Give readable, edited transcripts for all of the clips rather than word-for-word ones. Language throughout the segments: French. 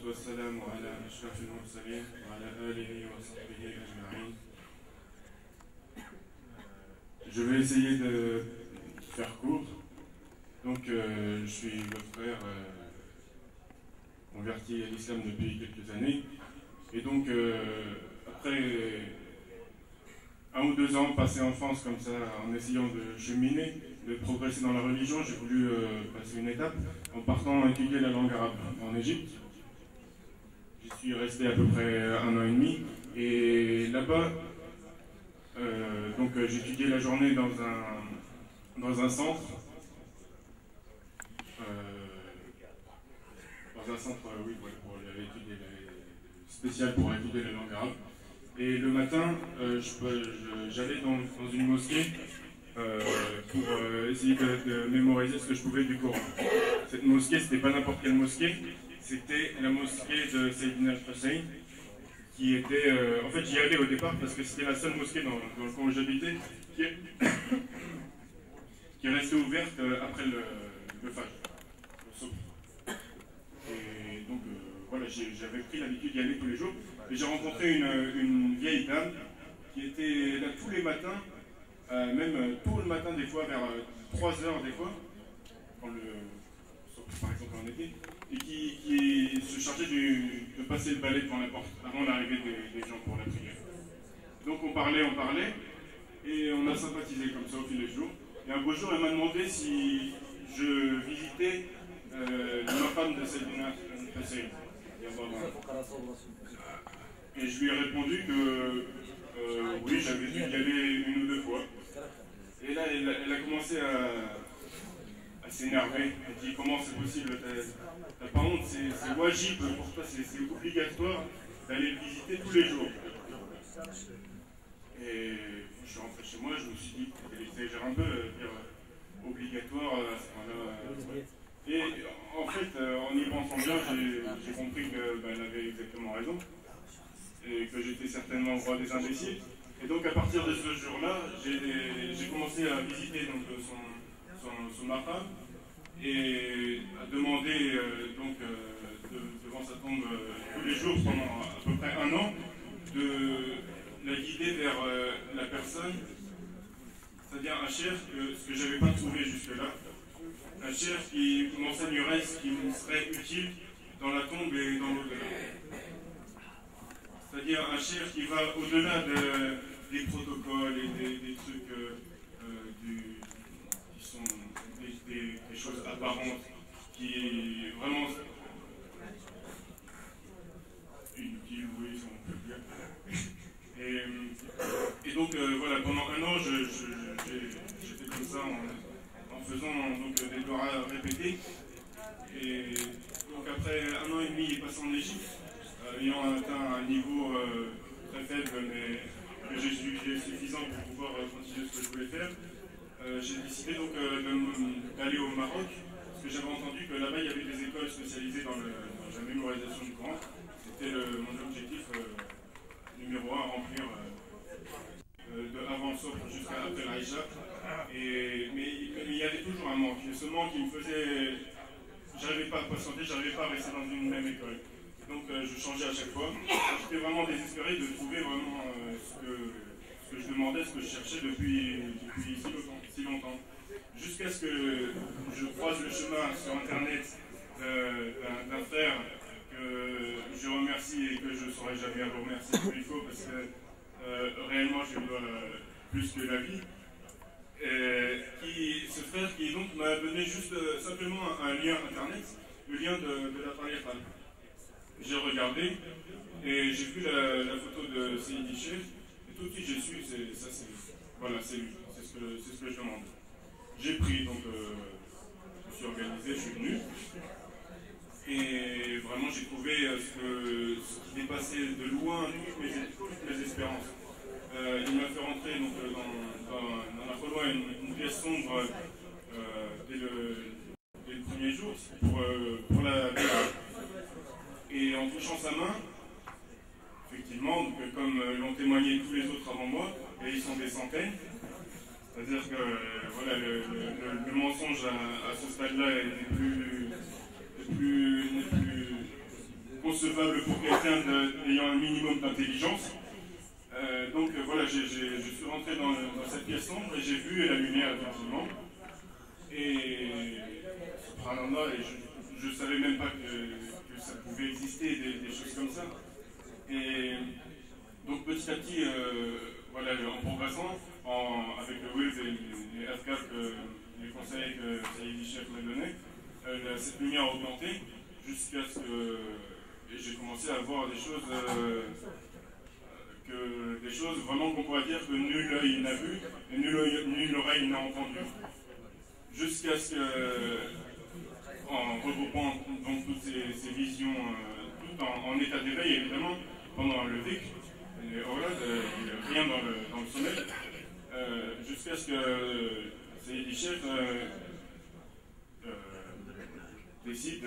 والسلام على أشرف المرسلين وعلى آله وصحبه أجمعين. Je vais essayer de faire court. Donc, je suis votre frère converti à l'islam depuis quelques années. Et donc, après 1 ou 2 ans passés en France comme ça, en essayant de cheminer, de progresser dans la religion, j'ai voulu passer une étape en partant étudier la langue arabe en Égypte. J'y suis resté à peu près 1 an et demi. Et là-bas, donc j'étudiais la journée dans un centre. Oui, pour l'étude spécial pour étudier la langue arabe. Et le matin, j'allais dans une mosquée pour essayer de mémoriser ce que je pouvais du Coran. Cette mosquée, c'était pas n'importe quelle mosquée, c'était la mosquée de Sayyidina al-Hussein, qui était... en fait, j'y allais au départ parce que c'était la seule mosquée dans le coin où j'habitais qui est restée ouverte après le Fajr. Et donc, voilà, j'avais pris l'habitude d'y aller tous les jours. Et j'ai rencontré une vieille dame qui était là tous les matins, même tôt le matin des fois, vers 3 heures des fois, par exemple en été, et qui se chargeait de passer le balai devant la porte, avant l'arrivée des gens pour la prière. Donc on parlait, et on a sympathisé comme ça au fil des jours. Et un beau jour, elle m'a demandé si je visitais le maqam de Sayyidina Hussein. Et je lui ai répondu que oui, j'avais dû y aller 1 ou 2 fois. Et là, elle a commencé à s'énerver. Elle dit: comment c'est possible? T'as pas honte? C'est wajib pour toi, c'est obligatoire d'aller le visiter tous les jours. Et je suis rentré chez moi, je me suis dit qu'elle exagère un peu, dire obligatoire à ce point-là. Et en fait, en y pensant bien, j'ai compris qu'elle avait exactement raison. Et que j'étais certainement le roi des imbéciles. Et donc à partir de ce jour-là, j'ai commencé à visiter donc, son maqam et à demander devant sa tombe tous les jours pendant à peu près 1 an de la guider vers la personne, c'est-à-dire un chef, ce que je n'avais pas trouvé jusque-là, un chef qui m'enseignerait ce qui me serait utile dans la tombe et dans l'au-delà. C'est-à-dire un chef qui va au-delà des protocoles et des trucs qui sont des choses apparentes, qui vraiment inutiles, oui, si on peut dire. Et donc voilà, pendant 1 an, j'étais comme ça en faisant donc, des doigts répétés. Et donc après 1 an et demi, il est passé en Égypte. Ayant atteint un niveau très faible, mais que j'ai jugé suffisant pour pouvoir continuer ce que je voulais faire, j'ai décidé donc d'aller au Maroc, parce que j'avais entendu que là-bas il y avait des écoles spécialisées dans la mémorisation du Coran. C'était mon objectif numéro 1 à remplir avant le soir jusqu'à après l'Aïcha. Mais il y avait toujours un manque. Et ce manque, il me faisait... J'arrivais pas à patienter, j'arrivais pas à rester dans une même école. Donc je changeais à chaque fois. J'étais vraiment désespéré de trouver vraiment ce que je demandais, ce que je cherchais depuis si longtemps. Jusqu'à ce que je croise le chemin sur Internet d'un frère que je remercie et que je ne saurais jamais le remercier comme il faut parce que réellement je lui dois plus que la vie. Ce frère qui donc m'a donné juste simplement un lien Internet, le lien de la tariqa. J'ai regardé et j'ai vu la photo de Seydi Cheikh et tout de suite j'ai su, voilà, c'est lui, c'est ce que je demande. J'ai pris, donc je me suis organisé, je suis venu et vraiment j'ai trouvé ce qui dépassait de loin toutes mes espérances. Il m'a fait rentrer donc, dans la Kholoa, une pièce sombre dès le premier jour pour la et en touchant sa main, effectivement, donc, comme l'ont témoigné tous les autres avant moi, et ils sont des centaines, c'est-à-dire que voilà, le mensonge à ce stade-là n'est plus concevable pour quelqu'un ayant un minimum d'intelligence. Donc voilà, je suis rentré dans cette pièce sombre et j'ai vu la lumière effectivement. Et subhanallah, et je ne savais même pas que ça pouvait exister des choses comme ça. Et donc petit à petit, voilà, en progressant, avec le Wiz et les Afghans, les conseils que Saïd Chef m'a donné, cette lumière a augmenté jusqu'à ce que j'ai commencé à voir des choses, des choses vraiment qu'on pourrait dire que nul œil n'a vu et nul oreille n'a entendu. Jusqu'à ce que, en regroupant donc toutes ces visions, tout en état d'éveil évidemment, pendant le dhikr, et rien dans le sommeil, jusqu'à ce que Sayyidi Cheikh décide,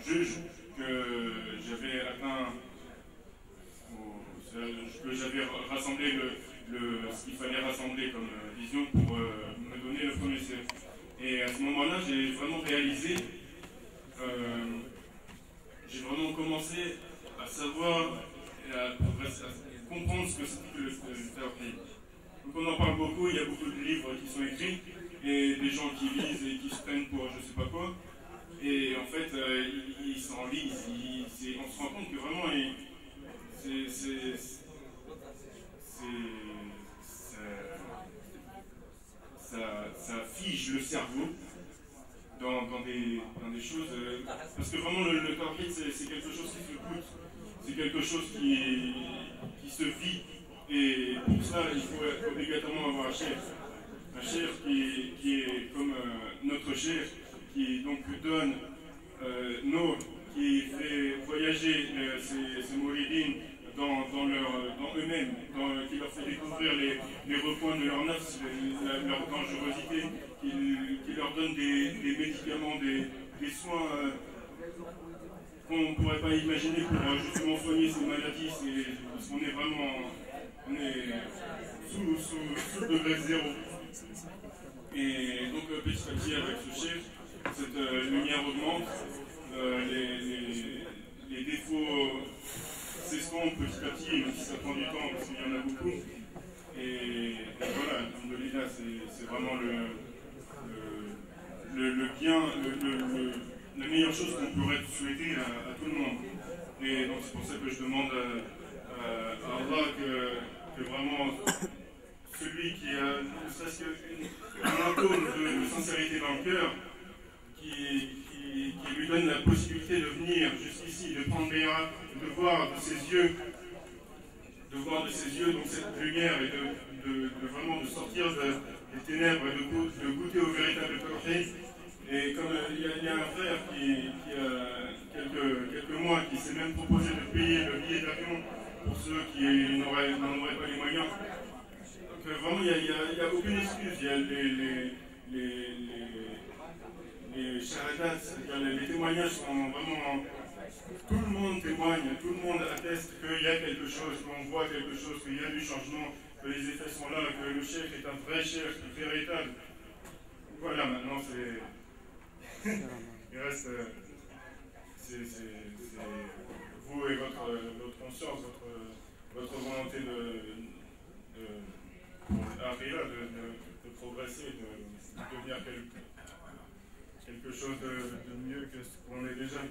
juge que j'avais atteint, que j'avais rassemblé ce qu'il fallait rassembler comme vision pour me donner le premier ciel. Et à ce moment-là, j'ai vraiment réalisé, j'ai vraiment commencé à savoir et à comprendre ce que c'était que le tawhid. Donc on en parle beaucoup, il y a beaucoup de livres qui sont écrits, et des gens qui lisent et qui se prennent pour je sais pas quoi. Et en fait, ils s'enlisent, on se rend compte que vraiment, ça fige le cerveau dans des choses. Parce que vraiment, le tawhid, c'est quelque chose qui se goûte, c'est quelque chose qui se vit. Et pour ça, il faut obligatoirement avoir un chef. Un chef qui est comme notre chef, qui donc donne qui fait voyager ces mouridines dans eux-mêmes, qui leur fait découvrir les recoins de leur nafs, leur dangerosité, qui leur donne des médicaments, des soins qu'on ne pourrait pas imaginer pour justement soigner ces maladies, parce qu'on est vraiment sous le degré zéro. Et donc petit à petit avec ce chef, cette lumière augmente, les défauts s'estompent petit à petit, même si ça prend du temps parce qu'il y en a beaucoup. Et voilà, alhamdoulilah, c'est vraiment le bien, la meilleure chose qu'on pourrait souhaiter à tout le monde. Et donc c'est pour ça que je demande à Allah que vraiment celui qui a ne serait-ce qu'un atome de sincérité dans le cœur, qui lui donne la possibilité de venir jusqu'ici, de prendre Béra, de voir de ses yeux donc cette lumière et de vraiment de sortir des ténèbres et de goûter au véritable tawhid. Et comme il y a un frère qui a quelques mois qui s'est même proposé de payer le billet d'avion pour ceux qui n'en auraient pas les moyens. Donc vraiment il n'y a aucune excuse. Il y a les shahadats, c'est-à-dire les témoignages sont vraiment. Tout le monde témoigne, tout le monde atteste qu'il y a quelque chose, qu'on voit quelque chose, qu'il y a du changement, que les effets sont là, que le chef est un vrai chef, véritable. Voilà, maintenant c'est. Il reste. C'est vous et votre conscience, votre volonté de progresser, de devenir quelque chose de mieux que ce qu'on est déjà.